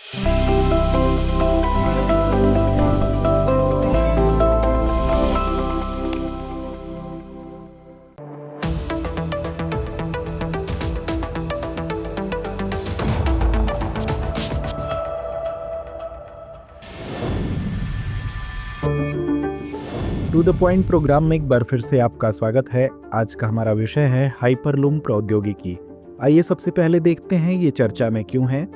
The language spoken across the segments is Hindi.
टू द पॉइंट प्रोग्राम में एक बार फिर से आपका स्वागत है। आज का हमारा विषय है हाइपरलूम प्रौद्योगिकी। आइए सबसे पहले देखते हैं ये चर्चा में क्यों है।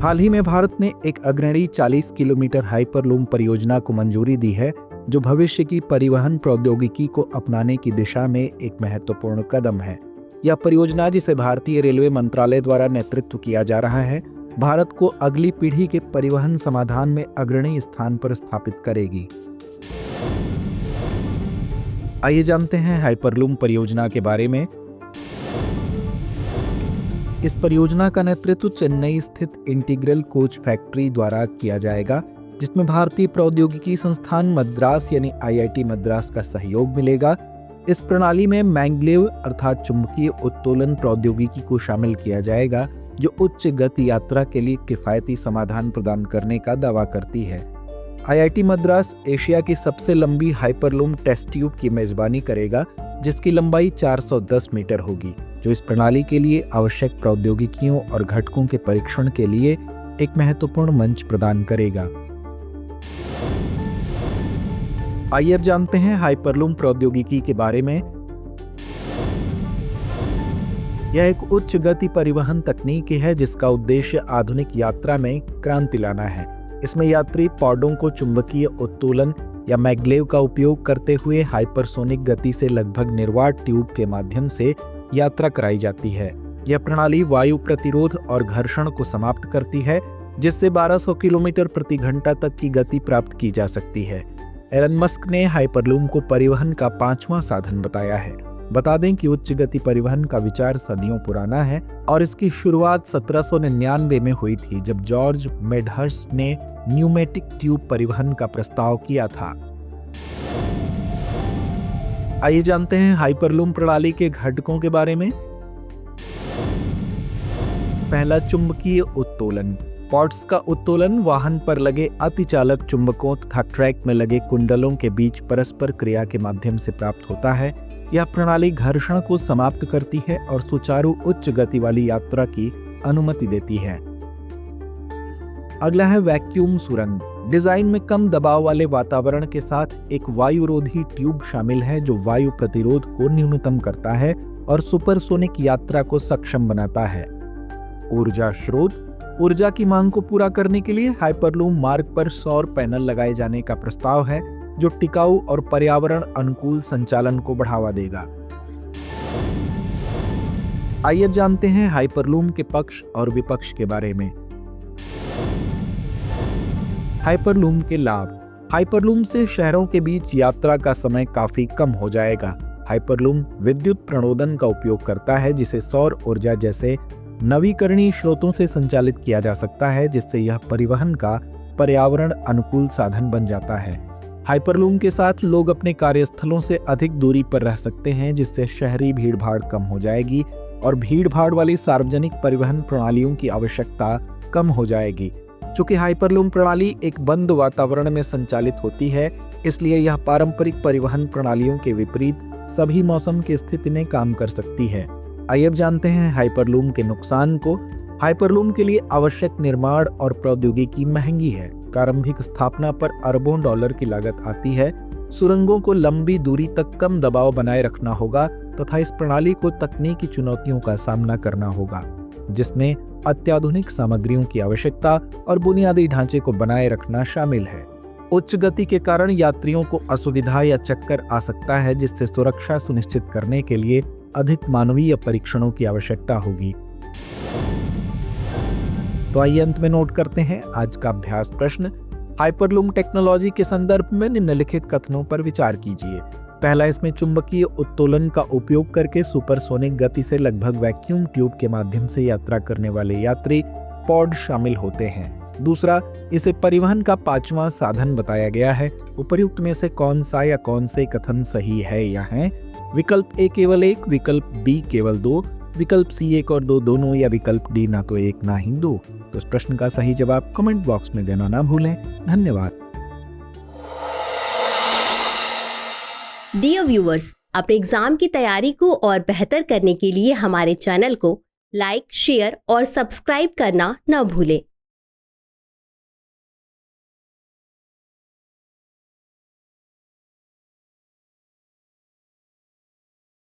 हाल ही में भारत ने एक अग्रणी 40 किलोमीटर हाइपरलूम परियोजना को मंजूरी दी है, जो भविष्य की परिवहन प्रौद्योगिकी को अपनाने की दिशा में एक महत्वपूर्ण कदम है। यह परियोजना, जिसे भारतीय रेलवे मंत्रालय द्वारा नेतृत्व किया जा रहा है, भारत को अगली पीढ़ी के परिवहन समाधान में अग्रणी स्थान पर स्थापित करेगी। आइए जानते हैं हाइपरलूम परियोजना के बारे में। इस परियोजना का नेतृत्व चेन्नई स्थित इंटीग्रल कोच फैक्ट्री द्वारा किया जाएगा, जिसमें भारतीय प्रौद्योगिकी संस्थान मद्रास यानी IIT मद्रास का सहयोग मिलेगा। इस प्रणाली में मैग्लेव अर्थात चुंबकीय उत्तोलन प्रौद्योगिकी को शामिल किया जाएगा, जो उच्च गति यात्रा के लिए किफायती समाधान प्रदान करने का दावा करती है। IIT मद्रास एशिया की सबसे लंबी हाइपरलूम टेस्ट ट्यूब की मेजबानी करेगा, जिसकी लंबाई 410 मीटर होगी, जो इस प्रणाली के लिए आवश्यक प्रौद्योगिकियों और घटकों के परीक्षण के लिए एक महत्वपूर्ण मंच प्रदान करेगा। आइए अब जानते हैं हाइपरलूम प्रौद्योगिकी के बारे में। यह एक उच्च गति परिवहन तकनीक है, जिसका उद्देश्य आधुनिक यात्रा में क्रांति लाना है। इसमें यात्री पॉडों को चुंबकीय उत्तोलन या मैग्लेव का उपयोग करते हुए हाइपरसोनिक गति से लगभग निर्वात ट्यूब के माध्यम से यात्रा कराई जाती है। यह प्रणाली वायु प्रतिरोध और घर्षण को समाप्त करती है, जिससे 1200 किलोमीटर प्रति घंटा तक की गति प्राप्त की जा सकती है। एलन मस्क ने हाइपरलूम को परिवहन का 5वां साधन बताया है। बता दें कि उच्च गति परिवहन का विचार सदियों पुराना है और इसकी शुरुआत 1799 में हुई थी, जब जॉर्ज मेडहर्स्ट ने न्यूमेटिक ट्यूब परिवहन का प्रस्ताव किया था। आइए जानते हैं हाइपरलूम प्रणाली के घटकों के बारे में। पहला, चुंबकीय उत्तोलन। पॉड्स का उत्तोलन वाहन पर लगे अतिचालक चुंबकों तथा ट्रैक में लगे कुंडलों के बीच परस्पर क्रिया के माध्यम से प्राप्त होता है। यह प्रणाली घर्षण को समाप्त करती है और सुचारू उच्च गति वाली यात्रा की अनुमति देती है। अगला है वैक्यूम सुरंग। डिजाइन में कम दबाव वाले वातावरण के साथ एक वायुरोधी ट्यूब शामिल है, जो वायु प्रतिरोध को न्यूनतम करता है और सुपरसोनिक यात्रा को सक्षम बनाता है। ऊर्जा स्रोत। ऊर्जा की मांग को पूरा करने के लिए हाइपरलूम मार्ग पर सौर पैनल लगाए जाने का प्रस्ताव है, जो टिकाऊ और पर्यावरण अनुकूल संचालन को बढ़ावा देगा। आइए जानते हैं हाइपरलूम के पक्ष और विपक्ष के बारे में। हाइपरलूम के लाभ। हाइपरलूम से शहरों के बीच यात्रा का समय काफी कम हो जाएगा। हाइपरलूम विद्युत प्रणोदन का उपयोग करता है, जिसे सौर ऊर्जा जैसे नवीकरणीय स्रोतों से संचालित किया जा सकता है, जिससे यह परिवहन का पर्यावरण अनुकूल साधन बन जाता है। हाइपरलूम के साथ लोग अपने कार्यस्थलों से अधिक दूरी पर रह सकते हैं, जिससे शहरी भीड़भाड़ कम हो जाएगी और भीड़भाड़ वाली सार्वजनिक परिवहन प्रणालियों की आवश्यकता कम हो जाएगी। चूंकि हाइपरलूम प्रणाली एक बंद वातावरण में संचालित होती है, इसलिए यह पारंपरिक परिवहन प्रणालियों के विपरीत सभी मौसम की स्थिति में काम कर सकती है। आइए अब जानते हैं हाइपरलूम के नुकसान को। हाइपरलूम के लिए आवश्यक निर्माण और प्रौद्योगिकी महंगी है। प्रारंभिक स्थापना पर अरबों डॉलर की लागत आती है। सुरंगों को लंबी दूरी तक कम दबाव बनाए रखना होगा तथा इस प्रणाली को तकनीकी चुनौतियों का सामना करना होगा, जिसमें अत्याधुनिक सामग्रियों की आवश्यकता और बुनियादी ढांचे को बनाए रखना शामिल है। उच्च गति के कारण यात्रियों को असुविधा या चक्कर आ सकता है, जिससे सुरक्षा सुनिश्चित करने के लिए अधिक मानवीय परीक्षणों की आवश्यकता होगी। तो आइए अंत में नोट करते हैं आज का अभ्यास प्रश्न। हाइपरलूम टेक्नोलॉजी के संदर्भ में निम्नलिखित कथनों पर विचार कीजिए। पहला, इसमें चुंबकीय उत्तोलन का उपयोग करके सुपरसोनिक गति से लगभग वैक्यूम ट्यूब के माध्यम से यात्रा करने वाले यात्री पॉड शामिल होते हैं। दूसरा, इसे परिवहन का 5वां साधन बताया गया है। उपर्युक्त में से कौन सा या कौन से कथन सही है या हैं? विकल्प ए केवल 1, विकल्प बी केवल 2, विकल्प सी 1 और 2 दोनों या विकल्प डी ना तो 1 ना ही 2? तो इस प्रश्न का सही जवाब कमेंट बॉक्स में देना ना भूलें। धन्यवाद। डियर व्यूअर्स, अपने एग्जाम की तैयारी को और बेहतर करने के लिए हमारे चैनल को लाइक, शेयर और सब्सक्राइब करना न भूलें।